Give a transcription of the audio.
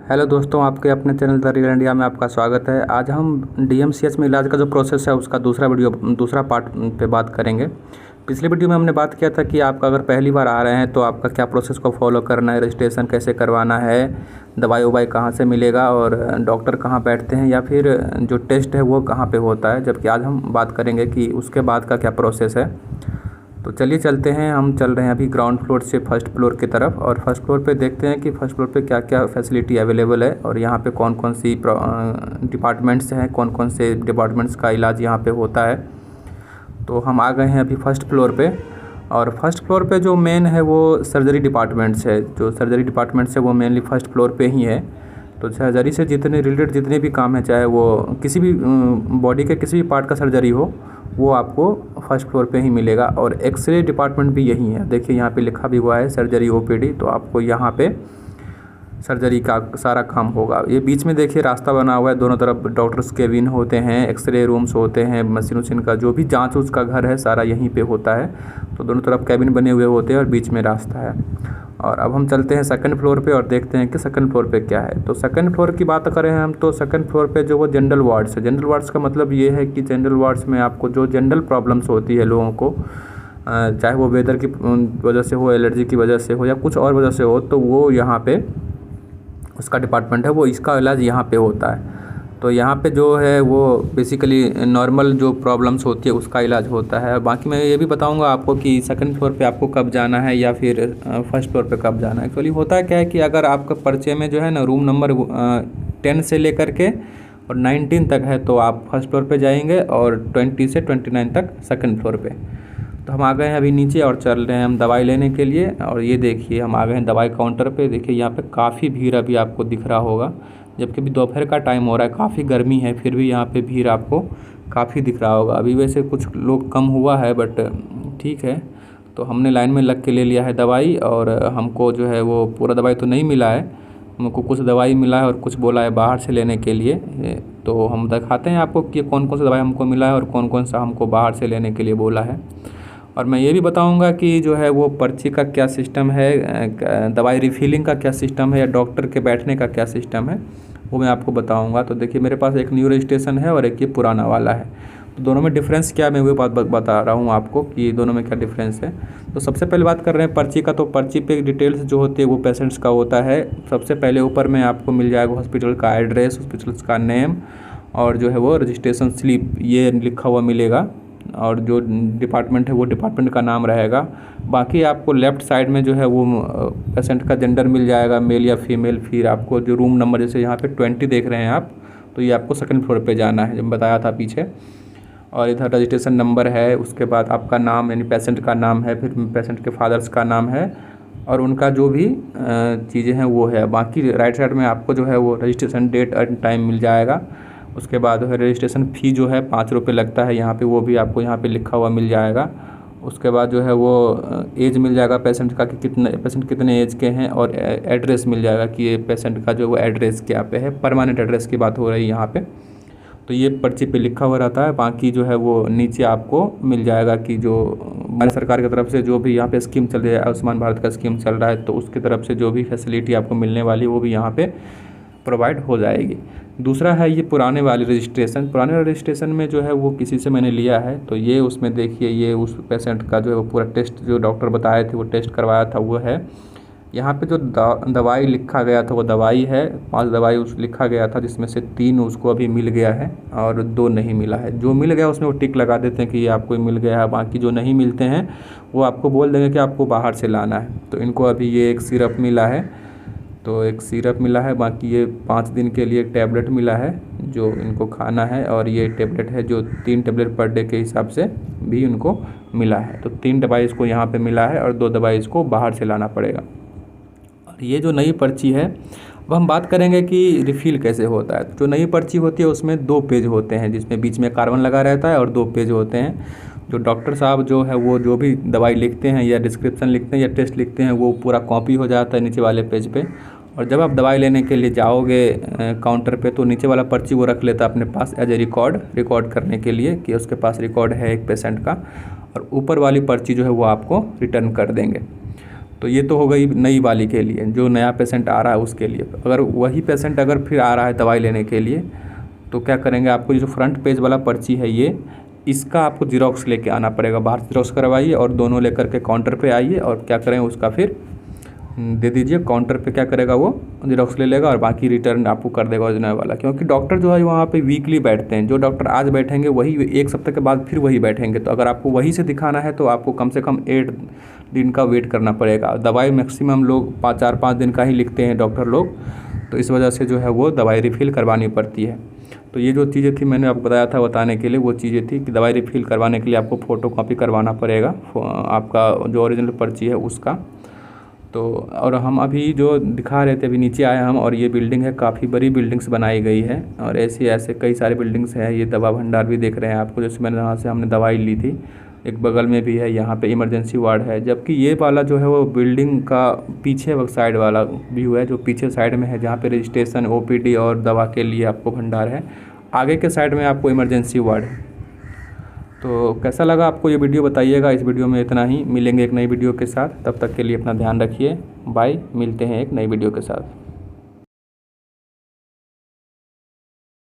Hello दोस्तों, आपके अपने चैनल द रियल इंडिया में आपका स्वागत है। आज हम डीएमसीएच में इलाज का जो प्रोसेस है उसका दूसरा पार्ट पे बात करेंगे। पिछले वीडियो में हमने बात किया था कि आपका अगर पहली बार आ रहे हैं तो आपका क्या प्रोसेस को फॉलो करना है, रजिस्ट्रेशन कैसे करवाना है, दवाई ववाई कहाँ से मिलेगा और डॉक्टर कहाँ बैठते हैं या फिर जो टेस्ट है वो कहाँ पे होता है। जबकि आज हम बात करेंगे कि उसके बाद का क्या प्रोसेस है। तो चलिए चलते हैं। हम चल रहे हैं अभी ग्राउंड फ्लोर से फर्स्ट फ्लोर की तरफ और फर्स्ट फ्लोर पे देखते हैं कि फर्स्ट फ्लोर पे क्या क्या फैसिलिटी अवेलेबल है और यहाँ पे कौन कौन सी डिपार्टमेंट्स हैं, कौन कौन से डिपार्टमेंट्स का इलाज यहाँ पे होता है। तो हम आ गए हैं अभी फर्स्ट फ्लोर पे और फर्स्ट फ्लोर पे जो मेन है वो सर्जरी डिपार्टमेंट्स है। जो सर्जरी डिपार्टमेंट्स है वो मेनली फर्स्ट फ्लोर पे ही है। तो सर्जरी से जितने रिलेटेड जितने भी काम हैं, चाहे वो किसी भी बॉडी के किसी भी पार्ट का सर्जरी हो, वो आपको फर्स्ट फ्लोर पे ही मिलेगा। और एक्सरे डिपार्टमेंट भी यही है। देखिए यहाँ पे लिखा भी हुआ है सर्जरी ओपीडी। तो आपको यहाँ पे सर्जरी का सारा काम होगा। ये बीच में देखिए रास्ता बना हुआ है, दोनों तरफ डॉक्टर्स केबिन होते हैं, एक्सरे रूम्स होते हैं, मशीन वशीन का जो भी जांच उसका घर है सारा यहीं पे होता है। तो दोनों तरफ केबिन बने हुए होते हैं और बीच में रास्ता है। और अब हम चलते हैं सेकंड फ्लोर पे और देखते हैं कि सेकंड फ्लोर पे क्या है। तो सेकंड फ्लोर की बात करें हम तो सेकंड फ्लोर पे जो वो जनरल वार्ड्स है। जनरल वार्ड्स का मतलब ये है कि जनरल वार्ड्स में आपको जो जनरल प्रॉब्लम्स होती है लोगों को, चाहे वो वेदर की वजह से हो, एलर्जी की वजह से हो या कुछ और वजह से हो, तो वो यहाँ पे उसका डिपार्टमेंट है, वो इसका इलाज यहाँ पे होता है। तो यहाँ पे जो है वो बेसिकली नॉर्मल जो प्रॉब्लम्स होती है उसका इलाज होता है। बाकी मैं ये भी बताऊँगा आपको कि सेकंड फ्लोर पे आपको कब जाना है या फिर फर्स्ट फ्लोर पे कब जाना है। एक्चुअली होता क्या है कि अगर आपका पर्चे में जो है ना रूम नंबर 10 से लेकर के और 19 तक है तो आप फर्स्ट फ्लोर पे जाएंगे और 20 से 29 तक सेकंड फ्लोर पे। तो हम आ गए हैं अभी नीचे और चल रहे हैं हम दवाई लेने के लिए। और ये देखिए हम आ गए हैं दवाई काउंटर पे। देखिए यहाँ पे काफ़ी भीड़ अभी आपको दिख रहा होगा, जबकि अभी दोपहर का टाइम हो रहा है, काफ़ी गर्मी है, फिर भी यहाँ पे भीड़ आपको काफ़ी दिख रहा होगा। अभी वैसे कुछ लोग कम हुआ है बट ठीक है। तो हमने लाइन में लग के ले लिया है दवाई और हमको जो है वो पूरा दवाई तो नहीं मिला है, हमको कुछ दवाई मिला है और कुछ बोला है बाहर से लेने के लिए। तो हम दिखाते हैं आपको कि कौन कौन सा दवाई हमको मिला है और कौन कौन सा हमको बाहर से लेने के लिए बोला है। और मैं ये भी बताऊंगा कि जो है वो पर्ची का क्या सिस्टम है, दवाई रिफिलिंग का क्या सिस्टम है या डॉक्टर के बैठने का क्या सिस्टम है, वो मैं आपको बताऊंगा। तो देखिए मेरे पास एक न्यू रजिस्ट्रेशन है और एक ये पुराना वाला है। तो दोनों में डिफरेंस क्या, मैं वो बात बता रहा हूँ आपको कि दोनों में क्या डिफरेंस है। तो सबसे पहले बात कर रहे हैं पर्ची का। तो पर्ची पे डिटेल्स जो होती है वो पेशेंट्स का होता है। सबसे पहले ऊपर में आपको मिल जाएगा हॉस्पिटल का एड्रेस, हॉस्पिटल का नेम और जो है वो रजिस्ट्रेशन स्लिप ये लिखा हुआ मिलेगा और जो डिपार्टमेंट है वो डिपार्टमेंट का नाम रहेगा। बाकी आपको लेफ़्ट साइड में जो है वो पेशेंट का जेंडर मिल जाएगा, मेल या फीमेल। फिर आपको जो रूम नंबर जैसे यहाँ पे 20 देख रहे हैं आप, तो ये आपको सेकंड फ्लोर पे जाना है, जब बताया था पीछे। और इधर रजिस्ट्रेशन नंबर है, उसके बाद आपका नाम यानी पेशेंट का नाम है, फिर पेशेंट के फादर्स का नाम है और उनका जो भी चीज़ें हैं वो है। बाकी राइट साइड में आपको जो है वो रजिस्ट्रेशन डेट एंड टाइम मिल जाएगा। उसके बाद है रजिस्ट्रेशन फ़ी जो है 5 रुपये लगता है यहाँ पे, वो भी आपको यहाँ पे लिखा हुआ मिल जाएगा। उसके बाद जो है वो एज मिल जाएगा पेशेंट का कि पेशेंट कितने एज के हैं और एड्रेस मिल जाएगा कि ये पेशेंट का जो वो एड्रेस क्या पे है, परमानेंट एड्रेस की बात हो रही है यहाँ पे। तो ये पर्ची पे लिखा हुआ रहता है। बाकी जो है वो नीचे आपको मिल जाएगा कि जो भारत सरकार की तरफ से जो भी यहाँ पे स्कीम चल रही है, आयुष्मान भारत का स्कीम चल रहा है, तो उसकी तरफ से जो भी फैसिलिटी आपको मिलने वाली है वो भी यहाँ पे प्रोवाइड हो जाएगी। दूसरा है ये पुराने वाली रजिस्ट्रेशन। पुराने वाले रजिस्ट्रेशन में जो है वो किसी से मैंने लिया है, तो ये उसमें देखिए ये उस पेशेंट का जो है वो पूरा टेस्ट जो डॉक्टर बताए थे वो टेस्ट करवाया था वो है। यहाँ पे जो दवाई लिखा गया था वो दवाई है, 5 दवाई उस लिखा गया था, जिसमें से 3 उसको अभी मिल गया है और 2 नहीं मिला है। जो मिल गया उसमें वो टिक लगा देते हैं कि ये आपको मिल गया है। बाकी जो नहीं मिलते हैं वो आपको बोल देंगे कि आपको बाहर से लाना है। तो इनको अभी ये एक सिरप मिला है, तो एक सिरप मिला है। बाकी ये 5 दिन के लिए एक टैबलेट मिला है जो इनको खाना है और ये टैबलेट है जो 3 टैबलेट पर डे के हिसाब से भी उनको मिला है। तो 3 दवाई इसको यहाँ पे मिला है और 2 दवाई इसको बाहर से लाना पड़ेगा। और ये जो नई पर्ची है, अब हम बात करेंगे कि रिफ़िल कैसे होता है। जो नई पर्ची होती है उसमें 2 पेज होते हैं, जिसमें बीच में कार्बन लगा रहता है और 2 पेज होते हैं। जो डॉक्टर साहब जो है वो जो भी दवाई लिखते हैं या डिस्क्रिप्शन लिखते हैं या टेस्ट लिखते हैं वो पूरा कॉपी हो जाता है नीचे वाले पेज पे। और जब आप दवाई लेने के लिए जाओगे काउंटर पे, तो नीचे वाला पर्ची वो रख लेता है अपने पास एज ए रिकॉर्ड करने के लिए कि उसके पास रिकॉर्ड है एक पेशेंट का, और ऊपर वाली पर्ची जो है वो आपको रिटर्न कर देंगे। तो ये तो हो गई नई वाली के लिए, जो नया पेशेंट आ रहा है उसके लिए। अगर वही पेशेंट अगर फिर आ रहा है दवाई लेने के लिए, तो क्या करेंगे, आपको ये जो फ्रंट पेज वाला पर्ची है ये, इसका आपको ज़ेरॉक्स लेके आना पड़ेगा। बाहर ज़ेरॉक्स करवाइए और दोनों लेकर के काउंटर पे आइए और क्या करें, उसका फिर दे दीजिए। काउंटर पे क्या करेगा, वो ज़ेरॉक्स ले लेगा और बाकी रिटर्न आपको कर देगा ओरिजिनल वाला। क्योंकि डॉक्टर जो है वहाँ पे वीकली बैठते हैं, जो डॉक्टर आज बैठेंगे वही 1 सप्ताह के बाद फिर वही बैठेंगे। तो अगर आपको वहीं से दिखाना है तो आपको कम से कम 8 दिन का वेट करना पड़ेगा। दवाई मैक्सिमम लोग 4-5 दिन का ही लिखते हैं डॉक्टर लोग, तो इस वजह से जो है वो दवाई रिफ़िल करवानी पड़ती है। तो ये जो चीज़ें थी मैंने आपको बताया था बताने के लिए, वो चीज़ें थी कि दवाई रिफ़िल करवाने के लिए आपको फ़ोटोकॉपी करवाना पड़ेगा आपका जो ओरिजिनल पर्ची है उसका। तो और हम अभी जो दिखा रहे थे, अभी नीचे आए हम, और ये बिल्डिंग है, काफ़ी बड़ी बिल्डिंग्स बनाई गई है और ऐसे कई सारे बिल्डिंग्स हैं। ये दवा भंडार भी देख रहे हैं आपको, जैसे मैंने यहाँ से हमने दवाई ली थी। एक बगल में भी है, यहाँ पे इमरजेंसी वार्ड है। जबकि ये वाला जो है वो बिल्डिंग का पीछे साइड वाला व्यू है, जो पीछे साइड में है, जहाँ पे रजिस्ट्रेशन, OPD और दवा के लिए आपको भंडार है। आगे के साइड में आपको इमरजेंसी वार्ड है। तो कैसा लगा आपको ये वीडियो बताइएगा। इस वीडियो में इतना ही, मिलेंगे एक नई वीडियो के साथ। तब तक के लिए अपना ध्यान रखिए। बाय, मिलते हैं एक नई वीडियो के साथ।